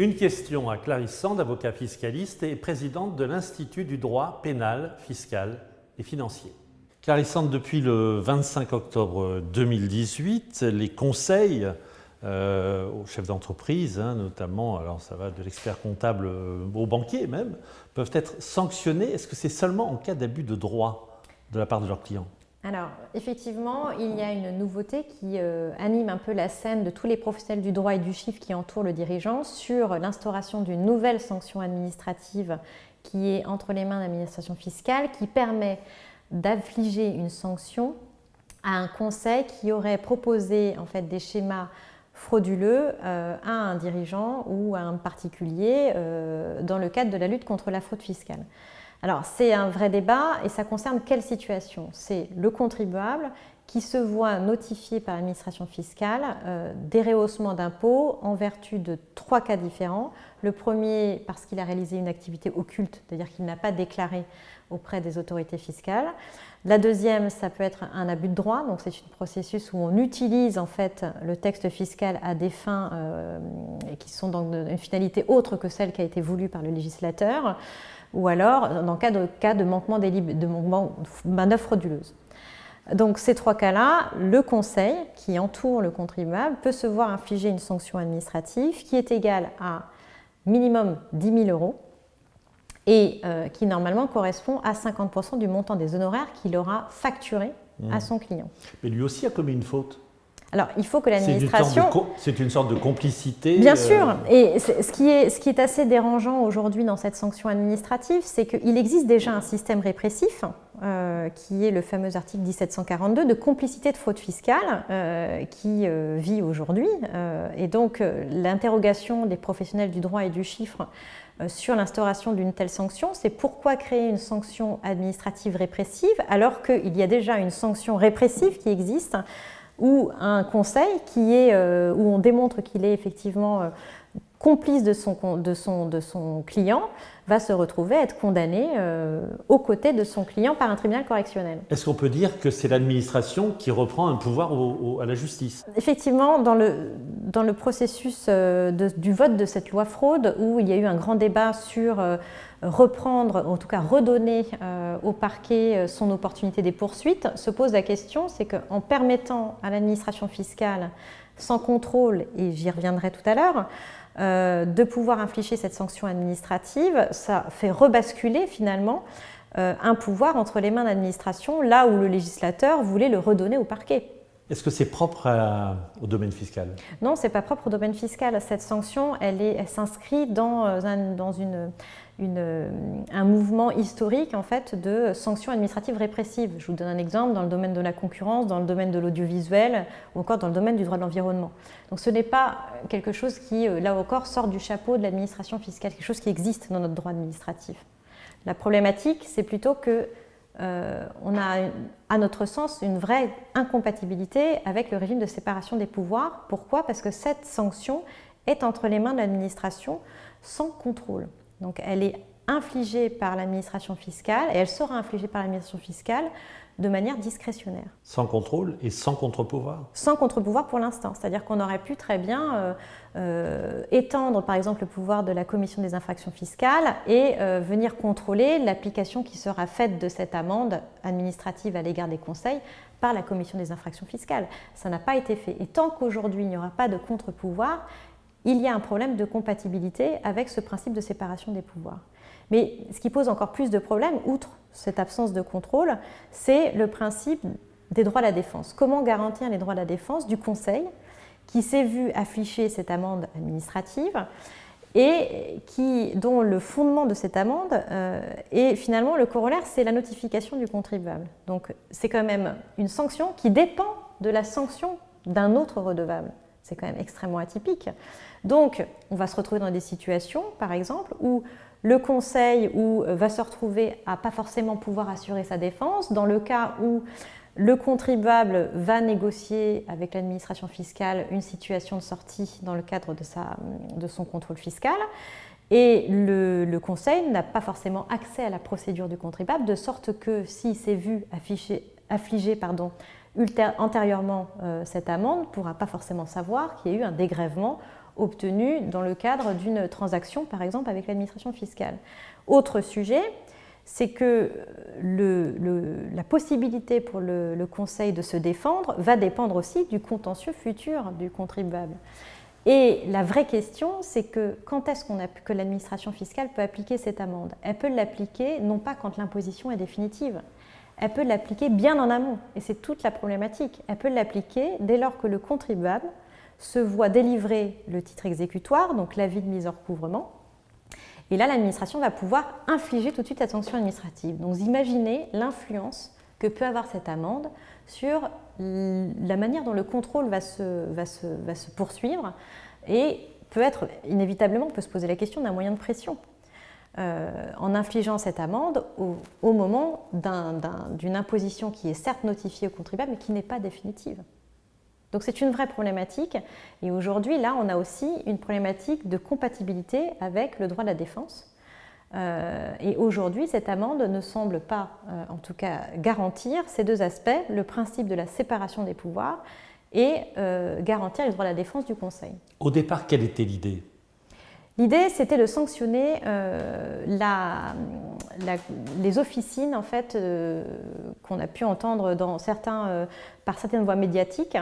Une question à Clarisse Sand, avocat fiscaliste et présidente de l'Institut du droit pénal, fiscal et financier. Clarisse Sand, depuis le 25 octobre 2018, les conseils aux chefs d'entreprise, notamment, alors ça va de l'expert comptable au banquier même, peuvent être sanctionnés. Est-ce que c'est seulement en cas d'abus de droit de la part de leurs clients ? Alors, effectivement, il y a une nouveauté qui anime un peu la scène de tous les professionnels du droit et du chiffre qui entourent le dirigeant sur l'instauration d'une nouvelle sanction administrative qui est entre les mains de l'administration fiscale, qui permet d'infliger une sanction à un conseil qui aurait proposé en fait des schémas frauduleux à un dirigeant ou à un particulier dans le cadre de la lutte contre la fraude fiscale. Alors, c'est un vrai débat et ça concerne quelle situation? C'est le contribuable qui se voit notifié par l'administration fiscale des rehaussements d'impôts en vertu de 3 cas différents. Le premier, parce qu'il a réalisé une activité occulte, c'est-à-dire qu'il n'a pas déclaré auprès des autorités fiscales. La deuxième, ça peut être un abus de droit, donc c'est un processus où on utilise en fait le texte fiscal à des fins qui sont dans une finalité autre que celle qui a été voulue par le législateur, ou alors dans le cas de manquement de manœuvre frauduleuse. Donc ces 3 cas-là, le conseil qui entoure le contribuable peut se voir infliger une sanction administrative qui est égale à minimum 10 000 € et qui normalement correspond à 50% du montant des honoraires qu'il aura facturé à son client. Mais lui aussi a commis une faute. Alors, il faut que l'administration... C'est une sorte de complicité. Bien sûr. Et ce qui est assez dérangeant aujourd'hui dans cette sanction administrative, c'est qu'il existe déjà un système répressif, qui est le fameux article 1742 de complicité de fraude fiscale, qui vit aujourd'hui. Et donc, l'interrogation des professionnels du droit et du chiffre sur l'instauration d'une telle sanction, c'est pourquoi créer une sanction administrative répressive alors qu'il y a déjà une sanction répressive qui existe, ou un conseil qui est, où on démontre qu'il est effectivement complice de son client, va se retrouver à être condamné aux côtés de son client par un tribunal correctionnel. Est-ce qu'on peut dire que c'est l'administration qui reprend un pouvoir à la justice? Effectivement, dans le processus du vote de cette loi fraude, où il y a eu un grand débat sur reprendre, en tout cas redonner au parquet son opportunité des poursuites, se pose la question, c'est qu'en permettant à l'administration fiscale, sans contrôle, et j'y reviendrai tout à l'heure, de pouvoir infliger cette sanction administrative, ça fait rebasculer finalement un pouvoir entre les mains de l'administration, là où le législateur voulait le redonner au parquet. Est-ce que c'est propre au domaine fiscal? Non, ce n'est pas propre au domaine fiscal. Cette sanction, elle s'inscrit dans un mouvement historique en fait, de sanctions administratives répressives. Je vous donne un exemple dans le domaine de la concurrence, dans le domaine de l'audiovisuel ou encore dans le domaine du droit de l'environnement. Donc ce n'est pas quelque chose qui, là encore, sort du chapeau de l'administration fiscale, quelque chose qui existe dans notre droit administratif. La problématique, c'est plutôt que on a, à notre sens, une vraie incompatibilité avec le régime de séparation des pouvoirs. Pourquoi? Parce que cette sanction est entre les mains de l'administration sans contrôle. Donc elle est infligée par l'administration fiscale et elle sera infligée par l'administration fiscale de manière discrétionnaire. Sans contrôle et sans contre-pouvoir? Sans contre-pouvoir pour l'instant, c'est-à-dire qu'on aurait pu très bien étendre par exemple le pouvoir de la commission des infractions fiscales et venir contrôler l'application qui sera faite de cette amende administrative à l'égard des conseils par la commission des infractions fiscales. Ça n'a pas été fait. Et tant qu'aujourd'hui il n'y aura pas de contre-pouvoir, il y a un problème de compatibilité avec ce principe de séparation des pouvoirs. Mais ce qui pose encore plus de problèmes, outre cette absence de contrôle, c'est le principe des droits à la défense. Comment garantir les droits à la défense du Conseil qui s'est vu afficher cette amende administrative et dont le fondement de cette amende est finalement le corollaire, c'est la notification du contribuable. Donc c'est quand même une sanction qui dépend de la sanction d'un autre redevable. C'est quand même extrêmement atypique. Donc on va se retrouver dans des situations, par exemple, où le conseil va se retrouver à pas forcément pouvoir assurer sa défense, dans le cas où le contribuable va négocier avec l'administration fiscale une situation de sortie dans le cadre de son contrôle fiscal, et le conseil n'a pas forcément accès à la procédure du contribuable, de sorte que s'il s'est vu affliger antérieurement cette amende, ne pourra pas forcément savoir qu'il y a eu un dégrèvement obtenus dans le cadre d'une transaction, par exemple, avec l'administration fiscale. Autre sujet, c'est que la possibilité pour le Conseil de se défendre va dépendre aussi du contentieux futur du contribuable. Et la vraie question, c'est que quand est-ce que l'administration fiscale peut appliquer cette amende? Elle peut l'appliquer non pas quand l'imposition est définitive, elle peut l'appliquer bien en amont, et c'est toute la problématique. Elle peut l'appliquer dès lors que le contribuable se voit délivrer le titre exécutoire, donc l'avis de mise en recouvrement, et là l'administration va pouvoir infliger tout de suite la sanction administrative. Donc vous imaginez l'influence que peut avoir cette amende sur la manière dont le contrôle va se poursuivre, et inévitablement, on peut se poser la question d'un moyen de pression. En infligeant cette amende au moment d'une imposition qui est certes notifiée au contribuable mais qui n'est pas définitive. Donc c'est une vraie problématique, et aujourd'hui là on a aussi une problématique de compatibilité avec le droit de la défense, et aujourd'hui cette amende ne semble pas en tout cas garantir ces deux aspects, le principe de la séparation des pouvoirs et garantir les droits de la défense du Conseil. Au départ, quelle était l'idée ? L'idée, c'était de sanctionner les officines en fait, qu'on a pu entendre par certaines voies médiatiques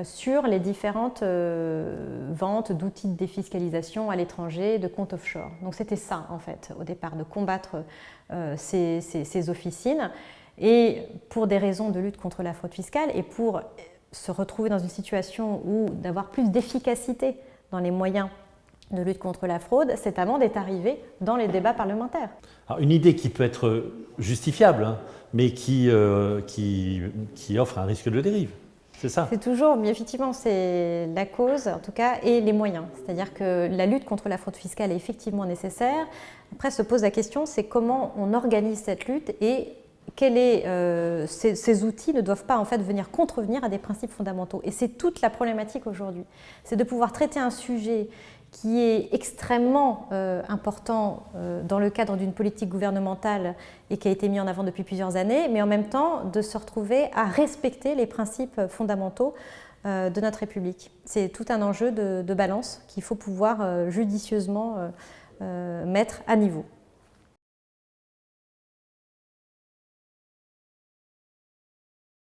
sur les différentes ventes d'outils de défiscalisation à l'étranger, de comptes offshore. Donc c'était ça, en fait, au départ, de combattre ces officines. Et pour des raisons de lutte contre la fraude fiscale et pour se retrouver dans une situation où d'avoir plus d'efficacité dans les moyens de lutte contre la fraude, cette amende est arrivée dans les débats parlementaires. Alors, une idée qui peut être justifiable, hein, mais qui offre un risque de dérive, c'est ça? C'est toujours, mais effectivement, c'est la cause, en tout cas, et les moyens. C'est-à-dire que la lutte contre la fraude fiscale est effectivement nécessaire. Après, se pose la question, c'est comment on organise cette lutte et ces outils ne doivent pas en fait venir contrevenir à des principes fondamentaux. Et c'est toute la problématique aujourd'hui. C'est de pouvoir traiter un sujet qui est extrêmement important dans le cadre d'une politique gouvernementale et qui a été mis en avant depuis plusieurs années, mais en même temps de se retrouver à respecter les principes fondamentaux de notre République. C'est tout un enjeu de balance qu'il faut pouvoir judicieusement mettre à niveau.